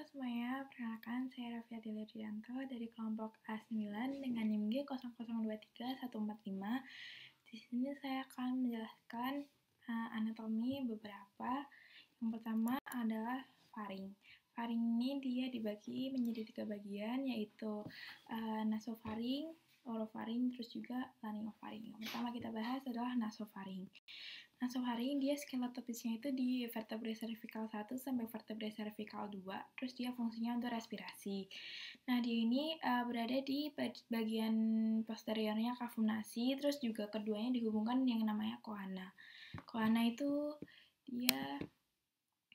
semuanya, perkenalkan saya Raffi Adilirianto dari kelompok A9 dengan NIM G0023-145. Di sini saya akan menjelaskan anatomi beberapa. Yang pertama adalah faring. Faring ini dia dibagi menjadi 3 bagian, yaitu nasofaring, orofaring, terus juga laryngofaring. Yang pertama kita bahas adalah nasofaring. Nasofaring dia skeletopisnya itu di vertebrae cervical 1 sampai vertebrae cervical 2, terus dia fungsinya untuk respirasi. Nah, dia ini berada di bagian posteriornya cavum nasi, terus juga keduanya dihubungkan yang namanya coana. Coana itu dia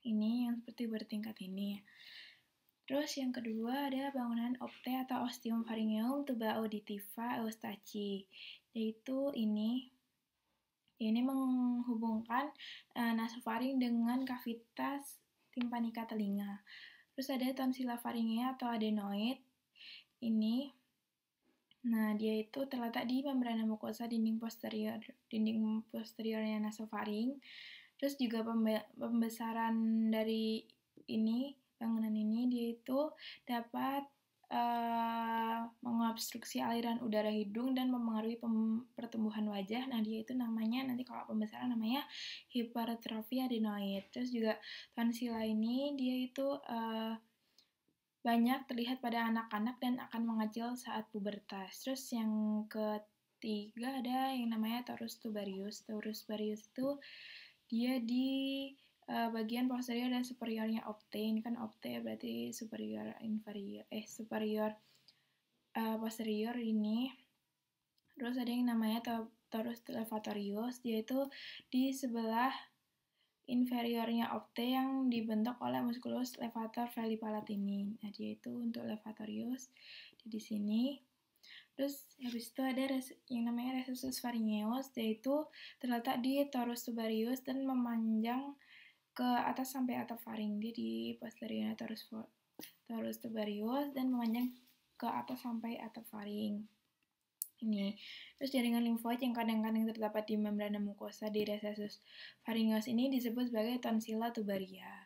ini yang seperti bertingkat ini. Terus yang kedua ada bangunan opte atau ostium pharyngeum tuba auditiva eustachi, yaitu ini menghubungkan nasofaring dengan kavitas timpanika telinga. Terus ada tonsilla pharyngea atau adenoid. Ini, nah dia itu terletak di membrana mukosa dinding posteriornya nasofaring. Terus juga pembesaran dari ini bangunan ini dia itu dapat mengobstruksi aliran udara hidung dan mempengaruhi pertumbuhan wajah. Nah, dia itu namanya, nanti kalau pembesaran namanya hipertrofi adenoid. Terus juga tonsila ini dia itu banyak terlihat pada anak-anak dan akan mengecil saat pubertas. Terus yang ketiga ada yang namanya torus tubarius. Torus tubarius itu dia di bagian posterior dan superiornya opte. Ini kan opte berarti superior inferior, superior posterior ini. Terus ada yang namanya torus levatorius, yaitu di sebelah inferiornya opte yang dibentuk oleh musculus levator vellipalatini. Nah, dia itu untuk levatorius di sini. Terus habis itu ada yang namanya recessus pharyngeus, yaitu terletak di torus tubarius dan memanjang ke atas sampai atap faring. Dia di posteriornya torus tubarius dan memanjang ke atas sampai atap faring. Ini. Terus jaringan limfoid yang kadang-kadang terdapat di membrana mukosa di recessus pharyngeus ini disebut sebagai tonsilla tubaria.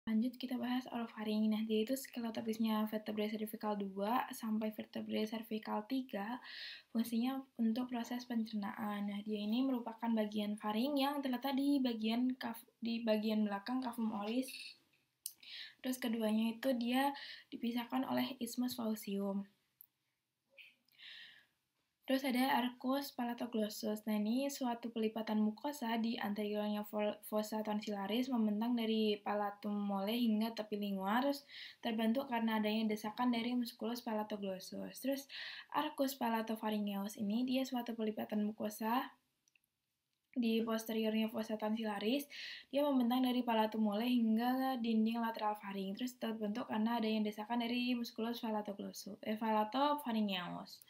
Lanjut kita bahas orofaring. Nah, dia itu skeletopisnya vertebrae cervical 2 sampai vertebrae cervical 3, fungsinya untuk proses pencernaan. Nah, dia ini merupakan bagian faring yang terletak di bagian belakang cavum oris. Terus keduanya itu dia dipisahkan oleh isthmus faucium. Terus ada arcus palatoglossus. Nah, ini suatu pelipatan mukosa di anteriornya fossa tonsillaris membentang dari palatum mole hingga tepi lingua, terus terbentuk karena adanya desakan dari musculus palatoglossus. Terus arcus palatopharyngeus ini dia suatu pelipatan mukosa di posteriornya fossa tonsillaris. Dia membentang dari palatum mole hingga dinding lateral faring, terus terbentuk karena adanya desakan dari musculus palatopharyngeus.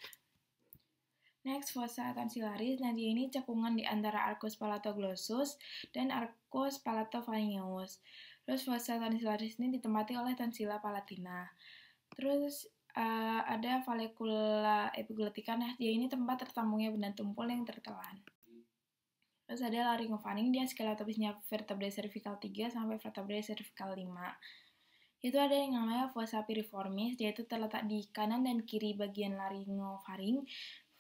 Next, fossa tonsillaris. Nah, dia ini cekungan di antara arcus palatoglossus dan arcus palatopharyngeus. Terus fossa tonsillaris ini ditempati oleh tonsilla palatina. Terus ada vallecula epiglotica. Nah, dia ini tempat tertampungnya benda tumpul yang tertelan. Terus ada laryngofaring, dia skeletopisnya vertebrae cervical 3 sampai vertebrae cervical 5. Itu ada yang namanya fossa piriformis, dia itu terletak di kanan dan kiri bagian laryngofaring.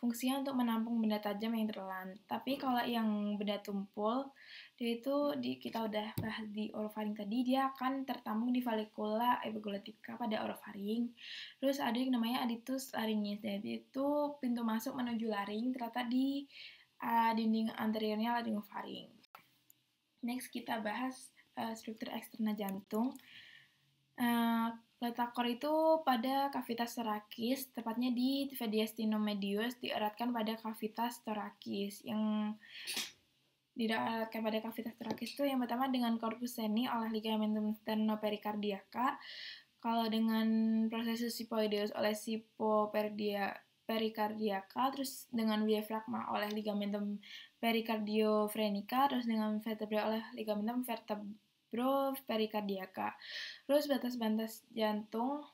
Fungsinya untuk menampung benda tajam yang tertelan. Tapi kalau yang benda tumpul, dia itu kita udah bahas di orofaring tadi, dia akan tertampung di vallecula epiglotica pada orofaring. Terus ada yang namanya adductus laryngis, jadi itu pintu masuk menuju laring terletak di dinding anteriornya laryngofaring. Next kita bahas struktur eksterna jantung. Letak kor itu pada kavitas torakis, tepatnya di mediastinum medius, dieratkan pada kavitas torakis. Yang dieratkan pada kavitas torakis itu yang pertama dengan corpus seni oleh ligamentum sternopericardiaca. Kalau dengan processus sipoideus oleh sipopericardiaca, terus dengan diafragma oleh ligamentum pericardiofrenica, terus dengan vertebrae oleh ligamentum vertebropericardiaca. Terus batas-batas jantung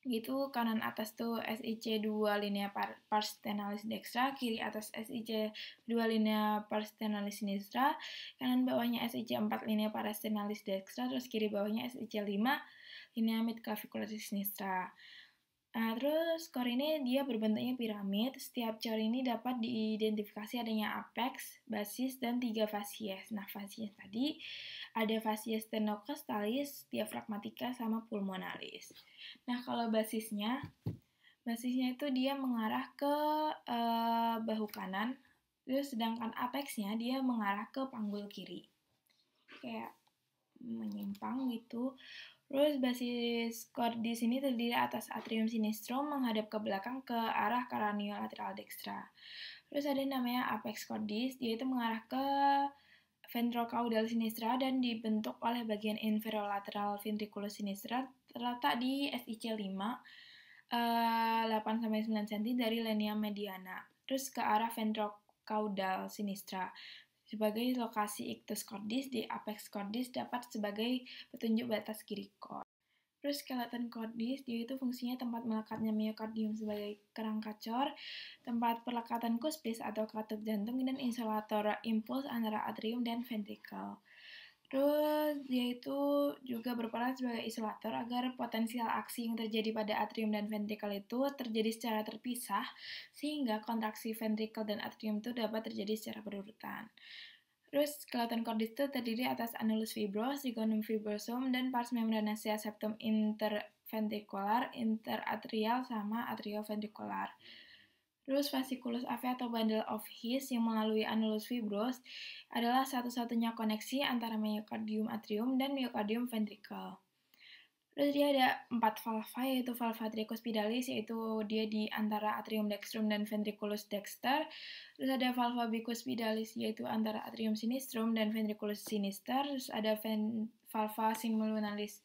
gitu. Kanan atas tuh SIC 2 linea pars stenalis dextra, kiri atas SIC 2 linea pars stenalis sinistra, kanan bawahnya SIC 4 linea pars stenalis dextra, terus kiri bawahnya SIC 5 linea mid clavicularis sinistra. Nah, terus core ini dia berbentuknya piramid. Setiap core ini dapat diidentifikasi adanya apex, basis, dan 3 fasies. Nah, fasies tadi ada fasies stenocostalis, diafragmatica, sama pulmonalis. Nah, kalau basisnya itu dia mengarah ke bahu kanan, terus sedangkan apexnya dia mengarah ke panggul kiri. Kayak menyimpang gitu. Terus basis cordis ini terdiri atas atrium sinistrum menghadap ke belakang ke arah craniolateral dextra. Terus ada namanya apex cordis, dia itu mengarah ke ventrocaudal sinistra dan dibentuk oleh bagian inferolateral ventriculus sinistra terletak di SIC 5 8-9 cm dari linea mediana. Terus ke arah ventrocaudal sinistra. Sebagai lokasi ictus cordis di apex cordis dapat sebagai petunjuk batas kiri core. Terus skeleton cordis, dia itu fungsinya tempat melekatnya miokardium sebagai kerangka cor, tempat perlekatan kuspis atau katup jantung, dan insulator impuls antara atrium dan ventricle. Terus dia itu juga berperan sebagai isolator agar potensial aksi yang terjadi pada atrium dan ventricle itu terjadi secara terpisah, sehingga kontraksi ventricle dan atrium itu dapat terjadi secara berurutan. Terus skeleton cordis itu terdiri atas annulus fibros, zygonum fibrosum, dan pars membranacea septum interventricular, interatrial, sama atrioventricular. Terus fasciculus AV atau bundle of His yang melalui annulus fibros adalah satu-satunya koneksi antara myocardium atrium dan myocardium ventricle. Terus dia ada 4 valva, yaitu valva tricuspidalis, yaitu dia di antara atrium dextrum dan ventriculus dexter. Terus ada valva bicuspidalis, yaitu antara atrium sinistrum dan ventriculus sinister. Terus ada valva simulnalis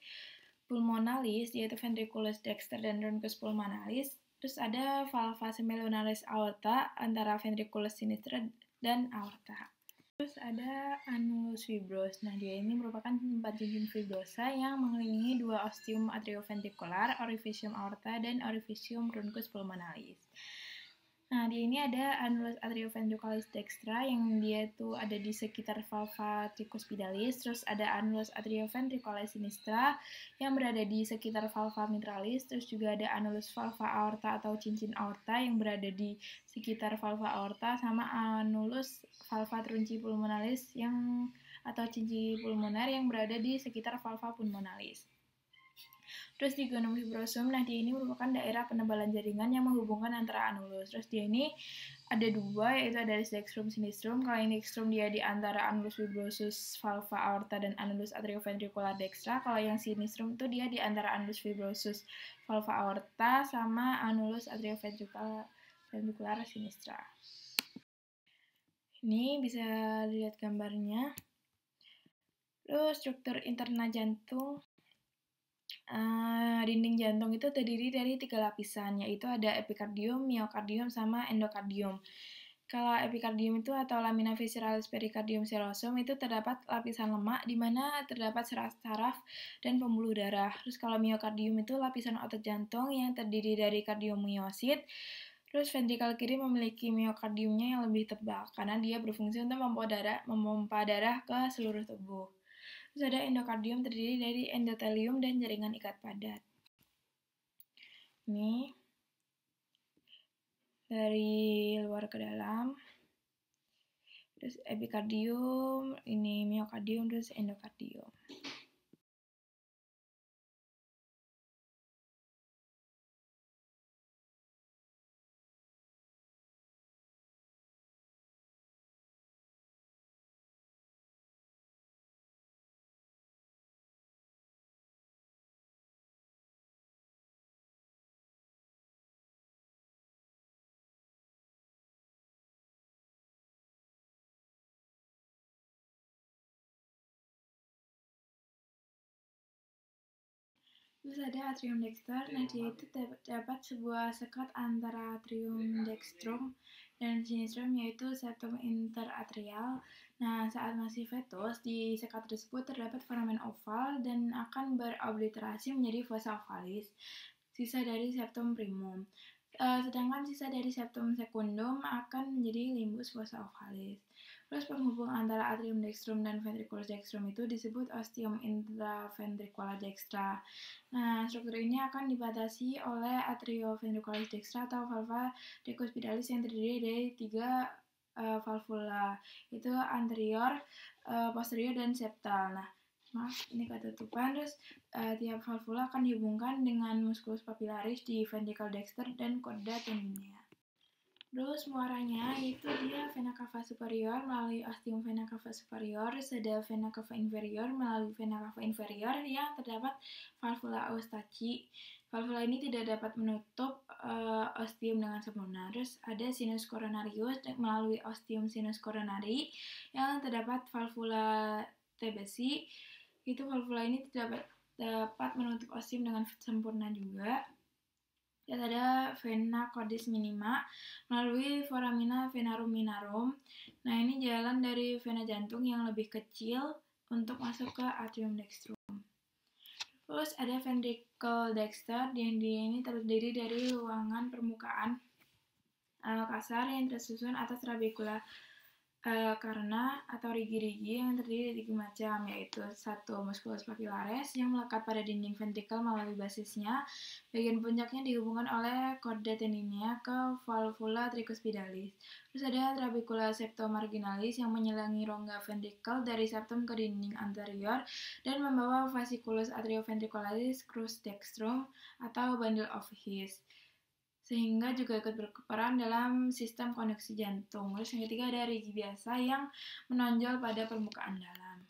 pulmonalis, yaitu ventriculus dexter dan truncus pulmonalis. Terus ada valva semilunaris aorta antara ventriculus sinister dan aorta. Terus ada annulus fibros. Nah, dia ini merupakan tempat junjung fibrosa yang mengelilingi dua ostium atrioventricular, orificium aorta, dan orificium truncus pulmonalis. Nah, dia ini ada annulus atrioventriculis dextra yang dia itu ada di sekitar valva tricuspidalis, terus ada annulus atrioventriculis sinistra yang berada di sekitar valva mitralis, terus juga ada annulus valva aorta atau cincin aorta yang berada di sekitar valva aorta, sama annulus valva trunci pulmonalis yang atau cincin pulmoner yang berada di sekitar valva pulmonalis. Terus di zygonum fibrosum, nah dia ini merupakan daerah penebalan jaringan yang menghubungkan antara annulus. Terus dia ini ada dua, yaitu ada dextrum sinistrum. Kalau yang dextrum dia di antara annulus fibrosus valva aorta dan annulus atrioventricular dextra. Kalau yang sinistrum itu dia di antara annulus fibrosus valva aorta sama annulus atrioventricular sinistra. Ini bisa lihat gambarnya. Terus struktur interna jantung. Dinding jantung itu terdiri dari 3 lapisan, yaitu ada epikardium, miokardium, sama endokardium. Kalau epikardium itu atau lamina visceralis perikardium serosum itu terdapat lapisan lemak di mana terdapat saraf dan pembuluh darah. Terus kalau miokardium itu lapisan otot jantung yang terdiri dari kardiomyosit. Terus ventrikel kiri memiliki miokardiumnya yang lebih tebal karena dia berfungsi untuk memompa darah ke seluruh tubuh. Terus ada endokardium terdiri dari endotelium dan jaringan ikat padat. Ini dari luar ke dalam. Terus epikardium, ini miokardium, terus endokardium. Terus ada atrium dexter, nah dia itu terdapat sebuah sekat antara atrium dextrum dan sinistrum, yaitu septum interatrial. Nah, saat masih fetus, di sekat tersebut terdapat foramen oval dan akan berobliterasi menjadi fossa ovalis. sisa dari septum primum. Sedangkan sisa dari septum secundum akan menjadi limbus fossa ovalis. Terus penghubung antara atrium dextrum dan ventriculus dextrum itu disebut ostium intraventricular dextra. Nah, struktur ini akan dibatasi oleh atrioventricular dextra atau valva decuspitalis yang terdiri dari 3 valvula, yaitu anterior, posterior, dan septal. Nah, ini ketutupan. Terus tiap valvula akan dihubungkan dengan musculus papillaris di ventricle dexter dan chorda tendineae. Terus muaranya itu dia vena cava superior melalui ostium vena cava superior, ada vena cava inferior melalui vena cava inferior yang terdapat valvula Eustachi. Valvula ini tidak dapat menutup ostium dengan sempurna. Terus ada sinus coronarius melalui ostium sinus coronari yang terdapat valvula Tebesi. Itu valvula ini tidak dapat menutup ostium dengan sempurna juga. Dan ada vena cordis minima melalui foramina venarum minarum. Nah, ini jalan dari vena jantung yang lebih kecil untuk masuk ke atrium dextrum. Terus ada ventricle dexter yang dia ini terdiri dari ruangan permukaan kasar yang tersusun atas trabecula karena atau rigi-rigi yang terdiri dari 3 macam, yaitu 1 musculus papillaris yang melekat pada dinding ventrikel melalui basisnya. Bagian puncaknya dihubungkan oleh chorda tendineae ke valvula tricuspidalis. Terus ada trabecula septomarginalis yang menyelangi rongga ventrikel dari septum ke dinding anterior dan membawa fasciculus atrioventricularis crus dextrum atau bundle of His, sehingga juga ikut berperan dalam sistem konduksi jantung. Terus yang ketiga ada rigi biasa yang menonjol pada permukaan dalam.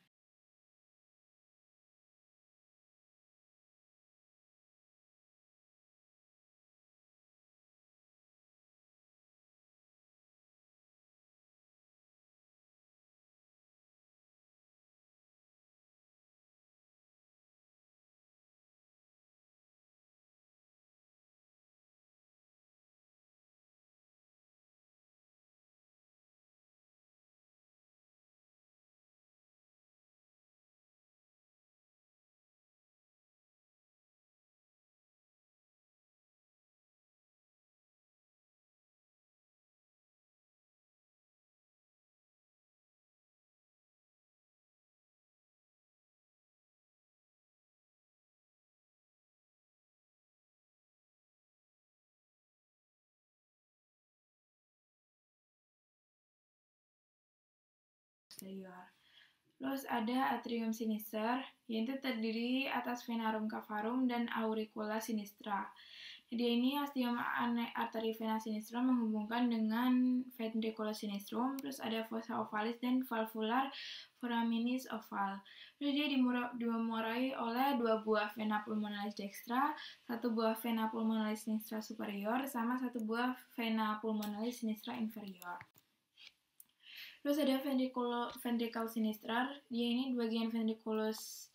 Terus ada atrium sinister, yaitu terdiri atas venarum cavarum dan auricula sinistra. Jadi ini ostium arteri vena sinistrum menghubungkan dengan ventriculus sinistrum. Terus ada fossa ovalis dan valvular foraminis oval. Terus dia dimuarai oleh 2 buah vena pulmonalis dextra, 1 buah vena pulmonalis sinistra superior, sama 1 buah vena pulmonalis sinistra inferior. Terus ada ventricle sinister, dia ini bagian ventriculus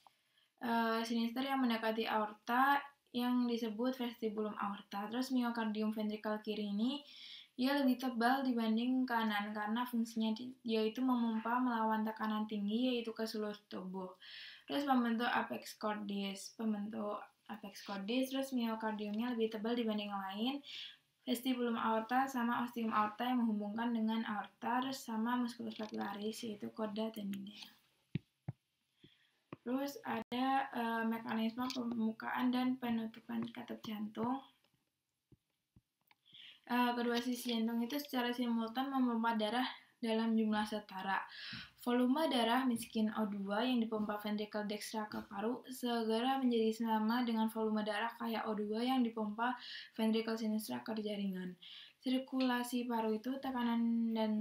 sinister yang mendekati aorta yang disebut vestibulum aorta. Terus myocardium ventricle kiri ini dia lebih tebal dibanding kanan karena fungsinya dia itu memompa melawan tekanan tinggi yaitu ke seluruh tubuh. Terus pembentuk apex cordis, terus myocardiumnya lebih tebal dibanding yang lain. Vestibulum aorta sama ostium aorta yang menghubungkan dengan aorta, terus sama musculus papillaris yaitu chorda tendineae. Terus ada mekanisme pembukaan dan penutupan katup jantung. Kedua sisi jantung itu secara simultan memompa darah dalam jumlah setara. Volume darah miskin O2 yang dipompa ventricle dextra ke paru segera menjadi sama dengan volume darah kaya O2 yang dipompa ventricle sinistra ke jaringan. Sirkulasi paru itu tekanan dan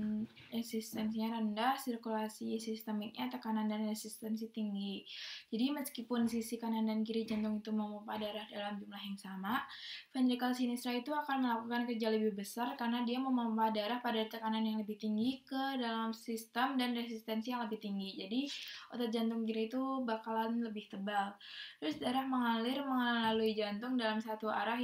resistensinya rendah, sirkulasi sistemiknya tekanan dan resistensi tinggi. Jadi meskipun sisi kanan dan kiri jantung itu memompa darah dalam jumlah yang sama, ventricle sinistra itu akan melakukan kerja lebih besar karena dia memompa darah pada tekanan yang lebih tinggi ke dalam sistem dan resistensi yang lebih tinggi. Jadi otot jantung kiri itu bakalan lebih tebal. Terus darah mengalir melalui jantung dalam satu arah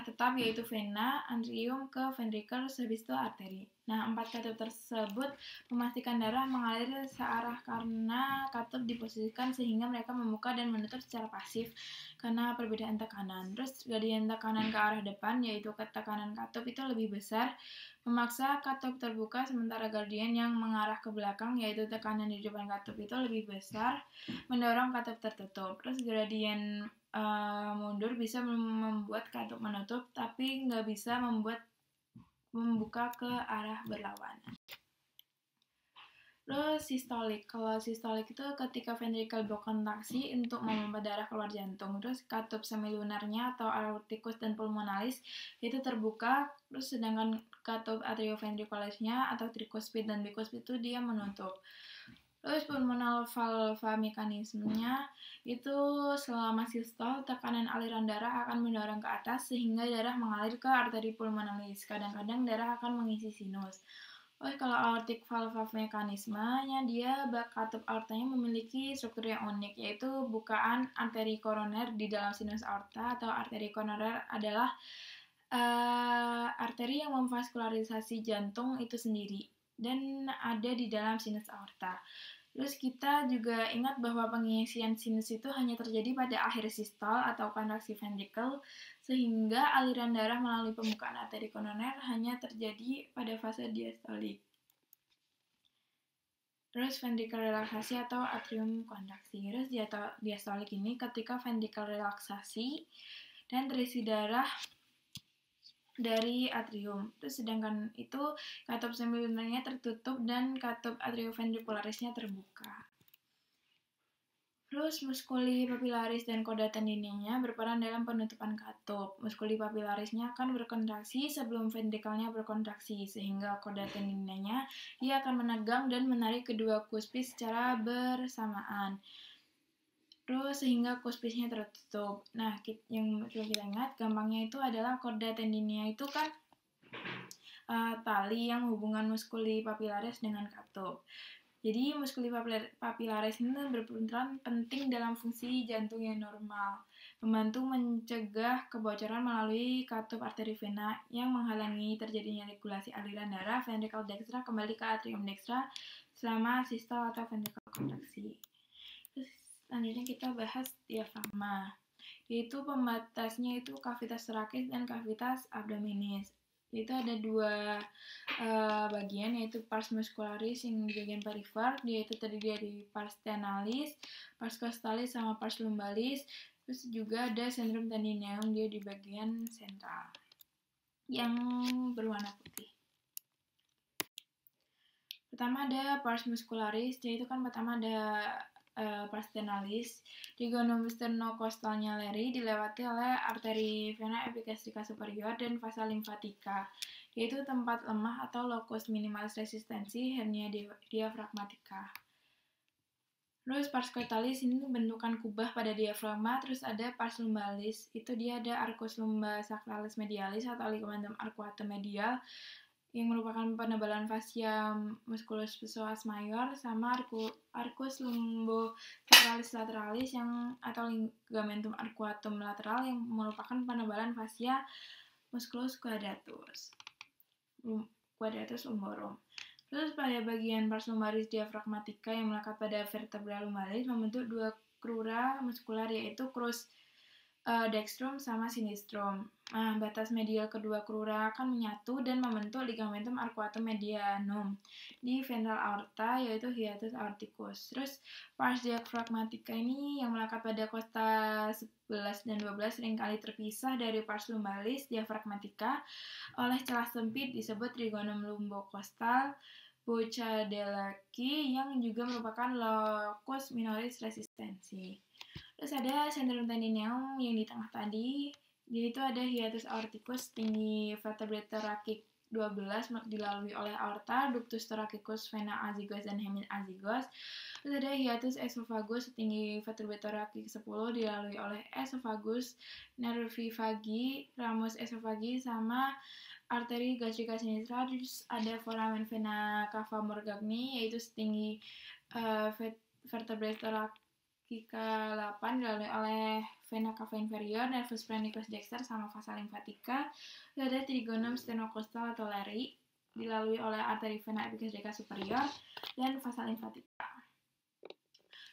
tetap yaitu vena, antrium ke ventricle, habis itu arteri. Nah, 4 katup tersebut memastikan darah mengalir searah karena katup diposisikan sehingga mereka membuka dan menutup secara pasif karena perbedaan tekanan. Terus gradien tekanan ke arah depan, yaitu tekanan katup itu lebih besar, memaksa katup terbuka, sementara gradien yang mengarah ke belakang, yaitu tekanan di depan katup itu lebih besar, mendorong katup tertutup. Terus gradien mundur bisa membuat katup menutup, tapi nggak bisa membuka ke arah berlawanan. Terus sistolik. Kalau sistolik itu ketika ventrikel berkontraksi untuk memompa darah keluar jantung. Terus katup semilunarnya atau aorticus dan pulmonalis itu terbuka. Terus sedangkan katup atrioventricularisnya atau tricuspid dan bicuspid itu dia menutup. Terus pulmonal valva mekanismenya itu selama sistol tekanan aliran darah akan mendorong ke atas sehingga darah mengalir ke arteri pulmonalis. Kadang-kadang darah akan mengisi sinus. Kalau aortic valve mekanismenya, dia katup aortanya memiliki struktur yang unik, yaitu bukaan arteri koroner di dalam sinus aorta, atau arteri koroner adalah arteri yang memvaskularisasi jantung itu sendiri dan ada di dalam sinus aorta. Terus kita juga ingat bahwa pengisian sinus itu hanya terjadi pada akhir sistol atau kontraksi ventrikel, sehingga aliran darah melalui pembukaan arteri koroner hanya terjadi pada fase diastolik. Terus ventrikel relaksasi atau atrium kontraksi. Terus diastolik ini ketika ventrikel relaksasi dan terisi darah dari atrium. Terus sedangkan itu katup semilunarnya tertutup dan katup atrioventricularisnya terbuka. Terus muskuli papilaris dan korda tendinenya berperan dalam penutupan katup. Muskuli papilarisnya akan berkontraksi sebelum ventrikelnya berkontraksi, sehingga korda tendinenya dia akan menegang dan menarik kedua kuspis secara bersamaan. Terus sehingga kuspisnya tertutup. Nah, yang perlu kita ingat, gampangnya itu adalah korda tendinia itu kan tali yang menghubungkan muskuli papilaris dengan katup. Jadi muskuli papilaris ini berperan penting dalam fungsi jantung yang normal, membantu mencegah kebocoran melalui katup arteri vena yang menghalangi terjadinya regulasi aliran darah ventrikel dextra kembali ke atrium dextra selama sistol atau ventrikel kontraksi. Terus selanjutnya kita bahas diafragma, yaitu pembatasnya itu kavitas torakis dan kavitas abdominis. Itu ada dua bagian, yaitu pars muscularis yang di bagian perifer, yaitu terdiri dari pars tenalis, pars costalis, sama pars lumbalis. Terus juga ada centrum tendineum, dia di bagian sentral yang berwarna putih. Pertama ada pars muscularis, yaitu kan pertama ada pars tenalis. Trigonum sternocostalnya Leri dilewati oleh arteri vena epigastrica superior dan vasa limfatica, yaitu tempat lemah atau locus minimalis resistensi hernia diafragmatika. Terus pars costalis ini bentukan kubah pada diafragma. Terus ada pars lumbalis, itu dia ada arcus lumbosacralis medialis atau ligamentum arcuatum medial yang merupakan penebalan fascia musculus psoas major, sama arcus lumbosacralis lateralis atau ligamentum arcuatum lateral yang merupakan penebalan fascia musculus quadratus lumborum. Terus pada bagian pars lumbalis diafragmatika yang melekat pada vertebra lumbalis membentuk dua crura muskular, yaitu crus dextrum sama sinistrum. Nah, batas medial kedua crura akan menyatu dan membentuk ligamentum arcuatum medianum di ventral aorta, yaitu hiatus aorticus. Terus pars diafragmatika ini yang melekat pada costa 11 dan 12 seringkali terpisah dari pars lumbalis diafragmatika oleh celah sempit disebut trigonum lumbocostal Bocadelaki yang juga merupakan locus minoris resistensi. Terus ada centrum tendineum yang di tengah tadi, yaitu ada hiatus aorticus tinggi vertebrae thoracic 12 dilalui oleh aorta, ductus thoracicus, vena azygos dan hemiazygos. Terus ada hiatus esophagus tinggi vertebrae thoracic 10 dilalui oleh esophagus, nervi vagi, ramus esofagi, sama arteri gastrika sinistra. Terus ada foramen vena cava morgagni, yaitu setinggi vertebrae thoracic Kika 8 dilalui oleh vena cava inferior, nervus phrenicus dexter, sama vasa limfatica. Ada trigonum sternocostal atau Leri. dilalui oleh arteri vena epicardika superior dan vasa limfatika.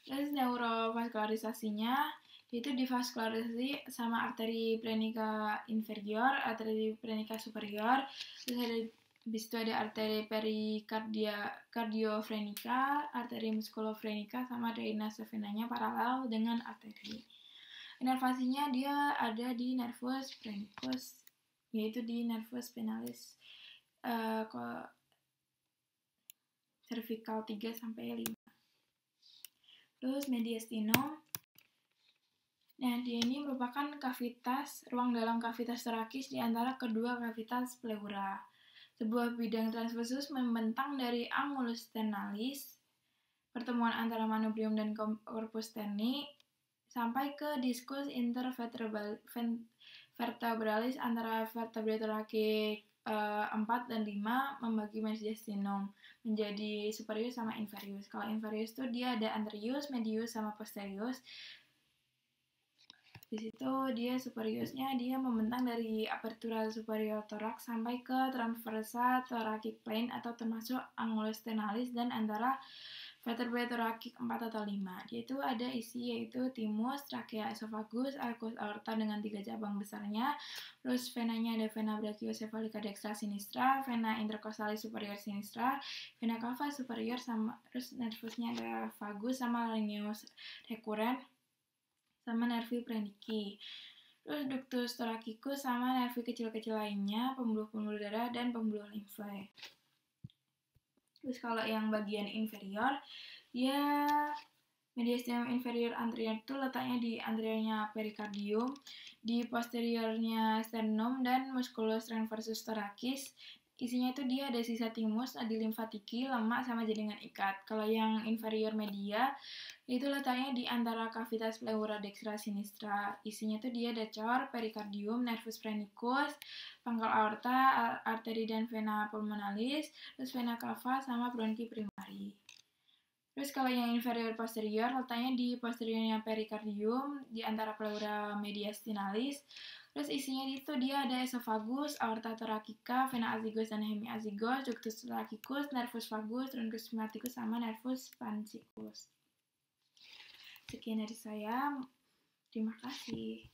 Terus neurovascularisasinya itu divaskularisasi sama arteri plenica inferior, arteri plenica superior, terus habis itu ada arteri pericardiofrenica, arteri musculofrenica, sama drainase venanya paralel dengan arteri. Inervasinya dia ada di nervus phrenicus, yaitu di nervus spinalis cervical 3-5. Terus mediastinum. Nah, dia ini merupakan ruang dalam kavitas torakis di antara kedua kavitas pleura. Sebuah bidang transversus membentang dari angulus ternalis, pertemuan antara manubrium dan corpus terni, sampai ke diskus intervertebralis antara vertebrae torakik 4 dan 5, membagi mediastinum menjadi superius sama inferius. Kalau inferius itu dia ada anterius, medius, sama posterius. Di situ dia superiusnya dia membentang dari apertura superior thorax sampai ke transversa thoracic plane atau termasuk angulus ternalis dan antara vertebrae thoracic 4 atau 5. Dia itu ada isi yaitu thymus, trachea, esophagus, arcus aorta dengan 3 cabang besarnya. Terus venanya ada vena brachiocephalica dextra sinistra, vena intercostalis superior sinistra, vena cava superior, sama terus nervusnya ada vagus sama laryngeus recurrent sama nervi phrenici. Terus ductus thoracicus sama nervi kecil-kecil lainnya, pembuluh-pembuluh darah dan pembuluh limfe. Terus kalau yang bagian inferior, ya mediastinum inferior anterior itu letaknya di anteriornya perikardium, di posteriornya sternum dan musculus transversus thoracis. Isinya itu dia ada sisa thymus, nadi limfatiki, lemak, sama jaringan ikat. Kalau yang inferior media, itu letaknya di antara kavitas pleura dextra sinistra. Isinya itu dia ada cor, perikardium, nervus phrenicus, pangkal aorta, arteri dan vena pulmonalis, terus vena cava, sama bronki primari. Terus kalau yang inferior posterior, letaknya di posteriornya perikardium, di antara pleura mediastinalis. Terus isinya itu dia ada esophagus, aorta thoracica, vena azygos dan hemiazygos, ductus thoracicus, nervus vagus, truncus stigmaticus, sama nervus pancicus. Sekian dari saya. Terima kasih.